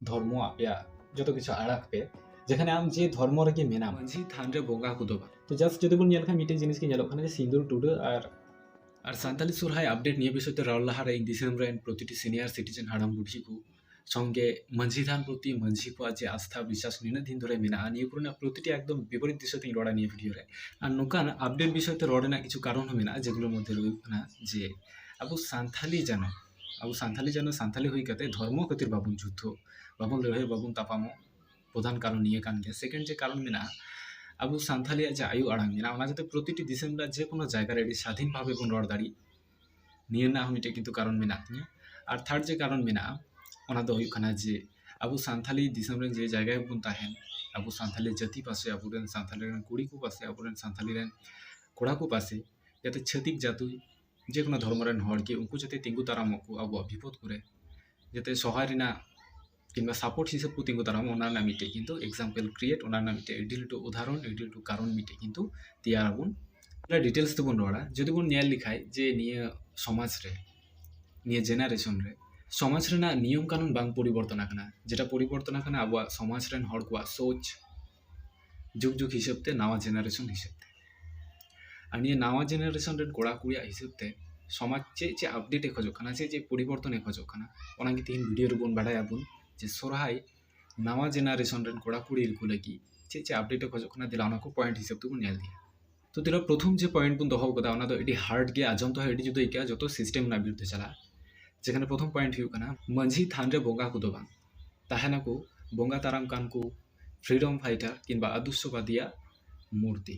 धर्म आपया जो तो किछु आड़क पे जेखाने आम जे धर्म रे मेना मांझी थान रे बोंगा को दोबा तो जस्ट जदि बन नेल खा मिटे जिनिस के नेलो खाना जे सिंदूर टुडो আর সান্তালি সোরহাই আপডেট নিয়ে বিষয়তে রল লাহারে ইন দিসেম্বর প্রতিটি সিনিয়র সিটিজেন হাড়াম বুড়ি কো সঙ্গে মাঝি ধান প্রতি মাঝি কো যে আস্থা বিশ্বাস নিনা দিন ধরে মেনা নিয়ে পুরো প্রতিটি একদম বিপরীত দিশতে রড়া নিয়ে ভিডিও রে আর নোকান আপডেট বিষয়তে রড়ে না কিছু কারণ হবে না যেগুলোর মধ্যে রয়েছে না যে আবু সান্তালি জানো সান্তালি হই কাতে ধর্ম ক্ষতির বাবুন যুদ্ধ বাবুন লড়াই বাবুন তাপামো প্রধান কারণ নিয়ে কান গে সেকেন্ড যে কারণ মেনা আবু সান্থালিয়া যে আয়ু আড়াং মেনা ওনা যাতে প্রতিটি ডিসেম্বর যে কোনো জায়গা রেডি স্বাধীনভাবে বন রড় দাঁড়ি নিয়ে না হমিটে কিন্তু কারণ মেনা তিয়া আর থার্ড যে কারণ মেনা ওনা দো হুᱭᱩᱜ ᱠᱟᱱᱟ যে আবু সান্থালি ডিসেম্বর যে জায়গায় বন তাহেন আবু সান্থালি জাতি পাশে আবুরেন সান্থালি রেন কুড়ি কো পাশে আবুরেন সান্থালি রেন কোড়া কো পাশে যাতে ছতিক জাতু যে কোনো ধর্মরেন হড় কি উনকু যাতে তিঙ্গু তারামকু আবু বিপদ করে যাতে সহায় রেনা কিংবা সাপোর্ট হিসেব কো তিঙ্গু তারাম ওনার না মিটে কিন্তু এক্সাম্পল ক্রিয়েট ওনার না মিটে এডিল টু উদাহরণ এডিল টু কারণ মিটে কিন্তু তিয়ার আবুন ডিটেলস তো বন রড়া যদি বন নিয়াল লিখায় যে নিয়ে সমাজ রে নিয়ে জেনারেশন রে সমাজ রেনা নিয়ম কানুন বাং পরিবর্তন আকানা যেটা পরিবর্তন আকানা আবু সমাজ রেন হড় কো সোচ যুগ যুগ হিসেবতে নাওয়া জেনারেশন হিসেবতে আর নিয়ে নাওয়া জেনারেশন রেন কোড়া কুড়িয়া হিসেবতে সমাজ যে আপডেট খোঁজো খানা যে পরিবর্তন খোঁজো খানা ওনা কি তিন ভিডিও রে বন বাড়ায় আবুন যে সোরহাই নাওয়া জেনারেশন রেন কোড়া কুড়ির কো লাগি যে আপডেট খোঁজো খানা দিলা ওনা কো পয়েंट हिसाब तो नेल दिया तो तेरा प्रथम जो पॉइंट बन दहो कदा ओना तो एडी हार्ड गे आजम तो एडी जुदो इका जतो सिस्टम ना बिरुद्धे चला जेखाने प्रथम पॉइंट हुई कना मांझी थान रे बोंगा को दोबां ताहेना को बोंगा ताराम कान को फ्रीडम फाइटर किंबा आदर्शवादिया मूर्ति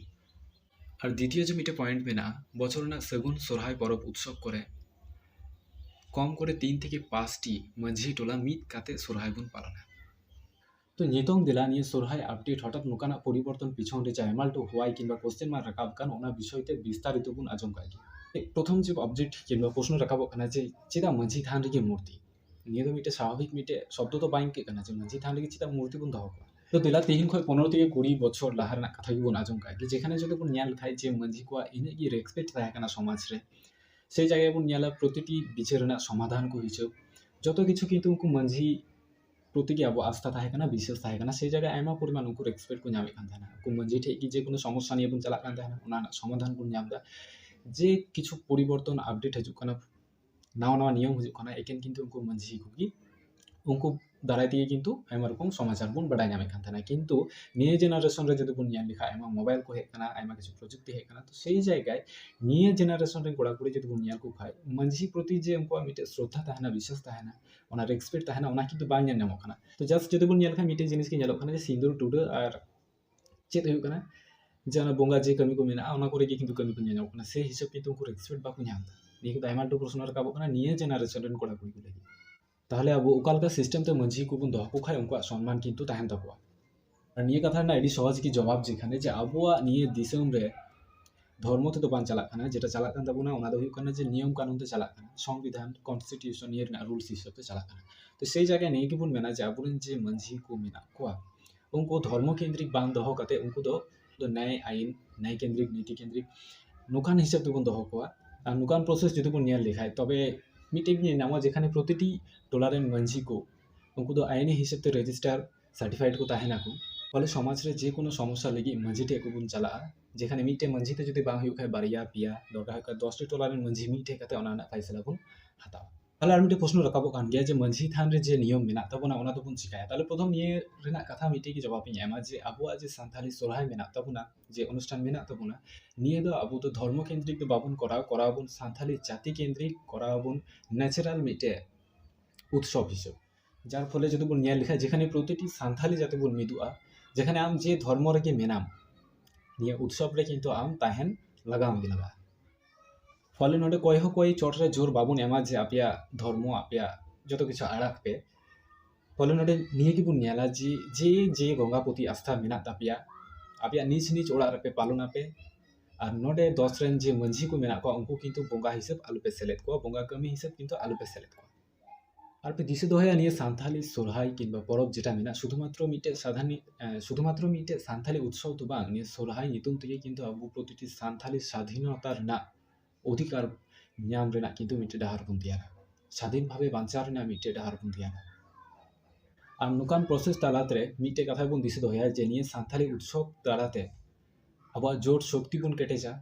और द्वितीय जो मिटे पॉइंट में ना बछर ना सगुन सोरहाय परब उत्सव करे कम करे 3 থেকে 5টি मांझी टोला मिट काते सोरहाय बन पालना तो नितोंग दिला निये सोरहाय अपडेट हठात नुकाना परिवर्तन पिछन रे जायमाल तो हुआई किंबा क्वेश्चन मार्क राकाब कान ओना विषयते विस्तारित गुण आजम कागी प्रथम जो ऑब्जेक्ट किंबा प्रश्न राकाब काना जे चिदा मांझी थान रे मूर्ति निये तो मिटे स्वाभाविक मिटे शब्द तो बाइंग के काना जे मांझी थान रे चिदा मूर्ति गुण दहो तो दिला 3 खय 15 থেকে 20 বছর লাহার না কথা গুণ আজম কাगी যেখানে যদি কোন নিয়াল খাই যে মাंझी কোয়া ইনে কি রেসপেক্ট থাকে কানা সমাজ রে সেই জায়গায় কোন নিয়ালা প্রতিটি বিচারনা সমাধান কো হিসেব যত কিছু কিন্তু উনকু मांझी प्रति की अब आस्था थाहेकना विश्वास थाहेकना से जगह आयमा परिमाण उनको एक्सपेक्ट को ᱧᱟᱢᱮ ᱠᱟᱱ ᱛᱟᱦᱮᱱᱟ ᱠᱩ ᱢᱟᱹᱡᱷᱤ ᱴᱷᱮᱡ ᱜᱮ ᱡᱮ ᱠᱳᱱᱳ সমস্যা নিয়ে বন চালাক ᱠᱟᱱ ᱛᱟᱦᱮᱱᱟ ᱚᱱᱟ সমাধান বন ᱧᱟᱢᱫᱟ যে কিছু পরিবর্তন আপডেট হজুক কানা নাও নাও নিয়ম হজুক কানা একেন কিন্তু উनको মাঝি কুগি उनको दाराय दिए किंतु आयमा रकम समाचार बन बडाय ᱧᱟᱢᱮ ᱠᱟᱱ ᱛᱟᱦᱮᱱᱟ কিন্তু নিয়ে জেনারেশন রে যদি বন ᱧᱮᱞ লেখা आयमा मोबाइल को हेक काना आयमा কিছু প্রযুক্তি হেক काना तो সেই জায়গায় নিয়ে জেনারেশন রে গোড়া করে যদি বন ᱧᱮᱞ को खाय মাঝি প্রতি যে उनको मिटे श्रद्धा ताहेना विश्वास ताहेना ओना रेस्पेक्ट ताहेना ओना किंतु बाय ᱧᱮᱞ ᱧᱟᱢᱚᱜ ᱠᱟᱱᱟ तो जस्ट যদি बन ᱧᱮᱞ खाय मिटे जिनिस के ᱧᱮᱞᱚᱜ ᱠᱟᱱᱟ जे सिंदूर टुडा और चेत हुᱭᱩᱜ ᱠᱟᱱᱟ जे ओना बोंगा जे कमी को मेना ओना करे के किंतु कमी को ᱧᱮᱞ ᱧᱟᱢᱚᱜ ᱠᱟᱱᱟ से हिसाब किंतु उनको रेस्पेक्ट बाको ᱧᱟᱢदा निये किंतु आयमा टु प्रश्न राकाबᱚᱜ ᱠᱟᱱᱟ निये জেনারেশন রেন गोड़ा कुड़ी को लगी ताहले अब ओकालका सिस्टम ते मांझी को बन दहो खाय उनको सम्मान किंतु ताहेन तकवा और निये कथा ना एडी सहज की जवाब जेखाने जे आबोआ निये दिसम रे धर्म ते तो बान चालाक काना जेटा चालाक कान ताबोना ओना दो हुयुग काना जे नियम कानून ते चालाक काना संविधान कन्स्टिट्यूशन नियर ना रूल्स हिसाब ते चालाक काना तो सेई जायगा निये की बन मेना जे आबोरेन जे मांझी को मेना कोआ उनको धर्म केंद्रिक बान दहो काते उनको दो न्याय आईन न्याय केंद्रिक नीति केंद्रिक नुकान हिसाब ते बन दहो कोआ और नुकान प्रोसेस যদি बन नियल लेखाय तबे मिटिंग নিয়ে নামা যেখানে প্রতিটি ডলারের মাंझी को उनको दो आईनी हिसाब ते रेजिस्टार सार्टिफाइड को ताहेना को ফলে সমাজ রে যে কোনো সমস্যা লাগি মাंझी टे को बन चला যেখানে মিটে মাंझी ते যদি বাং হুয়ুগ খায় বারিয়া পিয়া দরকার হয় 10টি ডলারের মাंझी মিটে কাতে ওনা না ফাইসলা বন হাতাও তাহলে আর মিটে প্রশ্ন রাখাবো কান গিয়া যে মাंझी থান রে যে নিয়ম মেনা তাবনা ওনা তো বন চিকায়া তাহলে প্রথম নিয়ে রেনা কথা মিটে কি জবাব নি এমা যে আবুয়া যে সান্থালি সোরহাই মেনা তাবনা যে অনুষ্ঠান মেনা তাবনা নিয়ে দো আবু তো ধর্ম কেন্দ্রিক তো বাবন করা বন সান্থালি জাতি কেন্দ্রিক করা বন ন্যাচারাল মিটে উৎসব হিসেবে যার ফলে যদি বন নিয়ে লেখা যেখানে প্রতিটি সান্থালি জাতি বন মিদুয়া যেখানে আম যে ধর্ম রে মেনাম নিয়ে উৎসব রে কিন্তু আম তাহেন লাগাম গি লাগা ফলে নডে কয় চটরে জোর বাবুন এমা যে আপিয়া ধর্ম আপিয়া যত কিছু আড়াক पे ফলে নডে নিয়ে কি বন নেলা যে গঙ্গাপতি আস্থা মেনা তাপিয়া আপিয়া নিজ নিজ ওড়া রে পালনা पे और नोडे 10 रेन जे मांझी को मेना को उनको किंतु बोंगा हिसाब आलू पे सेलेक्ट को बोंगा कमी हिसाब किंतु आलू पे सेलेक्ट को और पे दिसे दोहे निये सान्थाली सोरहाई किंबा परब जेटा मेना शुधुमात्र मिटे सान्थाली उत्सव तो बांग निये सोरहाई नितुम तेगे किंतु आबु प्रतिटी सान्थाली स्वाधीनतार ना अधिकार ᱧᱟᱢ ᱨᱮᱱᱟᱜ किंतु मिटे डाहार बन दिया स्वाधीन भावे बांचार रेना मिटे डाहार बन दिया ᱟᱨ ᱱᱚᱝᱠᱟᱱ ᱯᱨᱚᱥᱮᱥ ᱛᱟᱞᱟᱛᱮ ᱢᱤᱫᱴᱮᱡ ᱠᱟᱛᱷᱟ ᱵᱚᱱ ᱫᱤᱥᱟᱹ ᱫᱚᱦᱚᱭᱟ ᱡᱮ ᱱᱤᱭᱟᱹ ᱥᱟᱱᱛᱟᱲᱤ ᱩৎᱥᱚᱵ ᱛᱟᱞᱟᱛᱮ ᱟᱵᱚᱣᱟᱜ ᱡᱳᱨ ᱥᱚᱠতি ᱵᱚᱱ ᱠᱮᱴᱮᱡᱟ,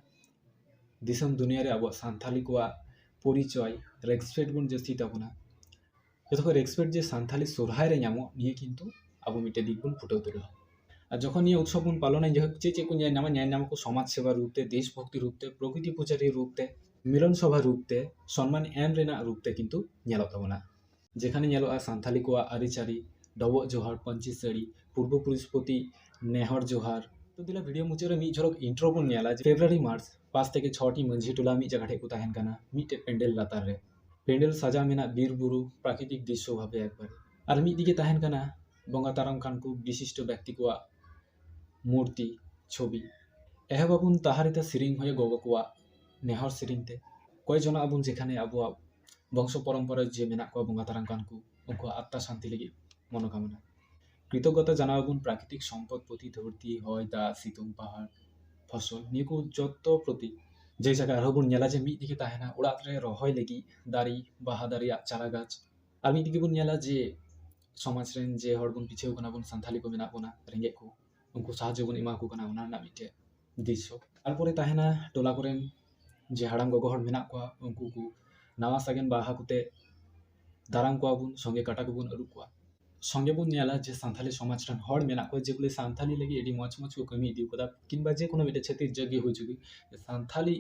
ᱫᱤᱥᱚᱢ ᱫᱩᱱᱤᱭᱟᱹ ᱨᱮ ᱟᱵᱚᱣᱟᱜ ᱥᱟᱱᱛᱟᱲᱤ ᱠᱚᱣᱟᱜ ᱯᱚᱨᱤᱪᱚᱭ ᱨᱮᱥᱯᱮক্ᱴ ᱵᱚᱱ ᱡᱟᱹᱥᱛᱤ ᱛᱟᱵᱚᱱᱟ। ᱡᱚᱛᱚ ᱠᱷᱚᱱ ᱨᱮᱥᱯᱮक्ट যে সান্থালি সোরহাই রে ᱧᱟᱢᱚᱜ ᱱᱤᱭᱟᱹ ᱠᱤᱱᱛᱩ ᱟᱵᱚ ᱢᱤᱫᱴᱮᱡ ᱫᱤᱠ ᱵᱚᱱ ᱯᱷᱩᱴᱟᱹᱣ ᱛᱩᱞᱟᱹᱣᱟ। ᱟᱨ ᱡᱚᱠᱷᱚᱱ ᱱᱤᱭᱟᱹ ᱩৎᱥᱚᱵ ᱵᱚᱱ ᱯᱟᱞᱚᱱᱟ ᱪᱮᱫ ᱠᱚ ᱧᱮᱞ ᱧᱟᱢᱟ ᱠᱚ ᱥᱚᱢᱟᱡᱽ ᱥᱮᱵᱟ ᱨূᱯ ᱛᱮ, ᱫᱮশ ভক্তি ᱨূপ তে, প্রকৃতি পূজারী রূপ তে, মিলন সভা রূপ তে, সম্মান এম রেনাᱜ রূপ তে কিন্তু ᱧᱮᱞᱚᱜ ᱛᱟᱵᱚᱱᱟ। যেখানে ᱧᱮᱞᱚᱜᱼᱟ ᱥᱟᱱᱛᱟᱲি ᱠᱚᱣᱟᱜ ᱟᱹᱨᱤᱪᱟᱹᱞᱤ, ᱰᱚᱵᱚᱜ ᱡᱚᱦᱟᱨ, ᱯᱟᱹᱧᱪᱤ ᱥᱟᱹᱲᱤ, ᱯᱩᱨᱵᱚ ᱯᱩᱨᱩষ ᱯᱨᱚতি ᱱᱮᱦᱚᱨ ᱡᱚᱦᱟর। তো দিলা ভিডিও মুচাᱹ রে ᱢᱤᱫ ঝলক ইন্ট্রো ᱵᱚᱱ ᱧᱮᱞᱟ ᱡᱮ ᱯᱷᱮᱵᱨᱩᱣᱟᱨᱤ ᱢᱟᱨᱪ 5 থেকে 6টি ᱢᱟᱹᱡᱷᱤ ᱴᱚᱞᱟ ᱢᱤᱫ ᱡᱟᱭᱜᱟ ᱴᱷᱮᱡ ᱠᱚ ᱛᱟᱦᱮᱱ ᱠᱟᱱᱟ ᱢᱤᱫᱴᱮᱡ ᱯᱮন্ডেল ᱞᱟᱛᱟᱨ ᱨᱮ। পেন্ডেল সাজা মেনা বীর বুরু প্রাকৃতিক দৃশ্য ভাবে একবারে। আর মিদ দিকে তাহেন কানা বঙ্গা তারাম কান কো বিশিষ্ট ব্যক্তি কোয়া মূর্তি ছবি। এহবাবুন তাহারিতা সিরিং হয়ে গগো কোয়া নেহর সিরিংতে কয় জনা আবুন যেখানে আবুয়া বংশ পরম্পরা যে মেনা কোয়া বঙ্গা তারাম কান কো উনকো আত্মা শান্তি লাগি মনোকামনা। কৃতজ্ঞতা জানাবুন প্রাকৃতিক সম্পদ প্রতি ধরতি হয় দা সিতুং পাহাড় ফসল নিয়ে কো যত প্রতি যে জায়গা আরো বন ᱧᱮᱞᱟ ᱡᱮ ᱢᱤᱫ ᱫᱤᱠᱮ ᱛᱟᱦᱮᱱᱟ ᱚᱲᱟᱜ ᱨᱮ ᱨᱚᱦᱚᱭ ᱞᱟᱹᱜᱤᱫ ᱫᱟᱨᱮ ᱵᱟᱦᱟ ᱫᱟᱨᱮᱭᱟᱜ ᱪᱟᱨᱟ ᱜᱟᱪᱷ, ᱟᱨ ᱢᱤᱫ ᱫᱤᱠᱮ ᱵᱚᱱ ᱧᱮᱞᱟ ᱡᱮ ᱥᱚᱢᱟᱡᱽ ᱨᱮᱱ ᱡᱮ ᱦᱚᱲ ᱵᱚᱱ ᱯᱤᱪᱷᱟᱹᱣ ᱠᱟᱱᱟ ᱵᱚᱱ ᱥᱟᱱᱛᱟᱲᱤ ᱠᱚ ᱢᱮᱱᱟᱜ ᱵᱚᱱᱟ ᱨᱮᱸᱜᱮᱡ ᱠᱚ उनको साहाଯ୍य बन एमा को कना उना रना मिटे दृश्य। तारपरे ताहेना टोला कोरेन जे हाड़ाम गगो हड़ मेना कोआ उनको को नावा सागेन बाहा कुते दाराम कोआ बुन संगे काटा को बुन अरुप कोआ संगे बुन ᱧᱮᱞᱟ जे सानथाली समाज रन हड़ मेना को जेगुले सानथाली लगी एडी मच मच को कमी इदी कोदा किंबा जे कोनो मिटे छेतिर जगी हो जुगी सानथाली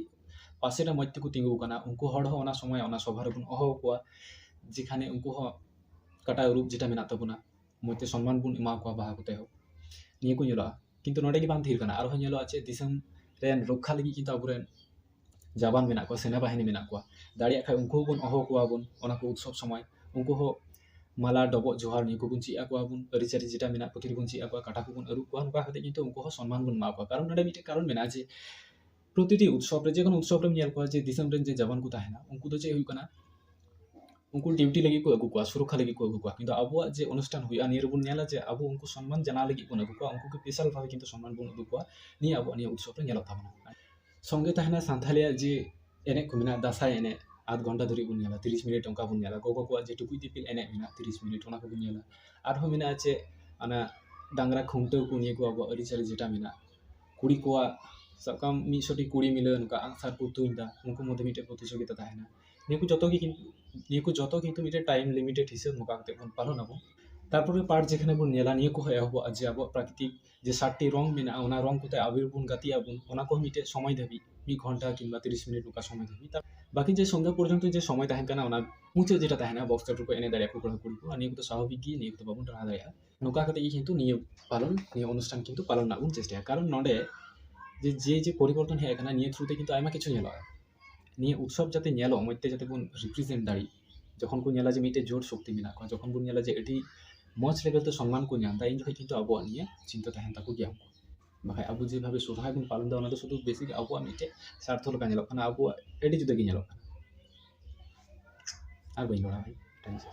पासेटा मध्य को तिंगु कना उनको हड़ हो ओना समय ओना सभा रे बुन अहो कोआ जेखाने उनको हो काटा अरुप जेटा मेना तबुना मते सम्मान बुन एमा कोआ बाहा कुते हो নিয়ে কো ᱧᱮᱞᱚᱜᱼᱟ। কিন্তু ᱱᱚᱰᱮ ᱜᱮ ᱵᱟᱝ ᱛᱷᱤᱨ ᱠᱟᱱᱟ ᱟᱨᱦᱚᱸ ᱧᱮᱞᱚᱜᱼᱟ ᱪᱮ ᱫᱤᱥᱚᱢ ᱨᱮᱱ ᱨᱚᱠᱠᱷᱟ ᱞᱟᱹᱜᱤᱫ ᱠᱤᱱᱛᱩ ᱟᱵᱚᱨᱮᱱ ᱡᱟᱵᱟᱱ ᱢᱮᱱᱟᱜ ᱠᱚᱣᱟ, ᱥᱮᱱᱟ ᱵᱟহিনী ᱢᱮᱱᱟᱜ ᱠᱚᱣᱟ। ᱫᱟᱲᱮᱭᱟᱜ ᱠᱷᱟᱡ ᱩᱱᱠᱩ ᱦᱚᱸᱵᱚᱱ ᱦᱚᱦᱚ ᱠᱚᱣᱟ ᱵᱚᱱ ᱚᱱᱟ ᱠᱚ ᱩৎᱥᱚᱵ ᱥᱚᱢᱚᱭ ᱩᱱᱠᱩ ᱦᱚᱸ মালা ডবক জোহার নিয়ে কোবন চিয়া কোয়া বুন আরিচারি যেটা মেনা প্রতিটি বুন চিয়া কোয়া কাটা কোবন আরু কোয়া নকা খাতে কিন্তু উনকো সম্মান বুন মা কোয়া কারণ নডে মিটে কারণ মেনা যে প্রতিটি উৎসব রে যে কোনো উৎসব রে নিয়াল কোয়া যে দিসম রেন যে জবান কো তাহেনা উনকু তো যে হুই কানা उनको ड्यूटी लगी को अगु कोआ सुरक्षा लगी को अगु कोआ किंतु आबो जे अनुष्ठान हुई नियर बुन नेला जे आबो उनको सम्मान जना लगी बुन अगु कोआ उनको के स्पेशल भावे किंतु सम्मान बुन अगु कोआ नि आबो नि उत्सव रे नेला थाबना संगे ताहना सानथालिया जे एने को मेना दासाई एने आध घंटा धरी बुन नेला 30 मिनट उनका बुन नेला गोगो कोआ जे टुकुई दिपिल एने मेना 30 मिनट ओना को बुन नेला आरो मेना जे अना डांगरा खुंटो को नि को आबो अरिचाली जेटा मेना कुड़ी कोआ सबकाम मी सोटी कुड़ी मिले उनका आंसर को तुइंदा उनको मध्य मिटे प्रतियोगिता ताहना निको जतो की निको जतो किंतु मिटे टाइम लिमिटेड हिसाब मोका कते बन पालन आबो। तारपरे पार्ट जेखाने बन नेला निको हो एहबो जे आबो प्राकृतिक जे 60टी रंग मेना ओना रंग कोते आबिर बुन गाति आबुन ओना को मिटे समय धाबि 1 घंटा किंबा 30 मिनट नुका समय धाबि बाकी जे संध्या पर्यंत जे समय ताहेन काना ओना मुचे जेटा ताहेना बक्स टू को एने दाड़िया को कोड़ा कुड़ी को निको तो स्वाभाविक गी निको तो बाबुन राहा दाड़िया नुका कते किंतु निय पालन निय अनुष्ठान किंतु पालन नाबुन चेष्टा कारण नडे जे परिवर्तन हे काना निय थ्रुते किंतु आयमा किछु नेला নিয়ে উৎসব যাতে ᱧᱮᱞᱚᱜ মধ্যে যাতে বন রিপ্রেজেন্ট দাঁড়ি যখন কো ᱧᱮᱞᱟ যে মিটে জোর শক্তি মেনা কো যখন বন ᱧᱮᱞᱟ যে এটি মচ লেভেল তে সম্মান কো ᱧᱟᱢ ᱫᱟ ᱤᱧ ᱡᱚᱠᱷᱚᱡ কিন্তু আবহাওয়া নিয়ে চিন্তা তাহেন তাকো ᱜᱮᱭᱟ বাকি আবু যেভাবে সোরহাই বন পালন দা ওনা তো শুধু বেসিক আবহাওয়া মিটে স্বার্থ লেখা ᱧᱮᱞᱚᱜ ᱠᱟᱱᱟ আবহাওয়া এটি জুদা ᱜᱮ ᱧᱮᱞᱚᱜ ᱠᱟᱱᱟ আর বই লড়া ভাই থ্যাঙ্কস।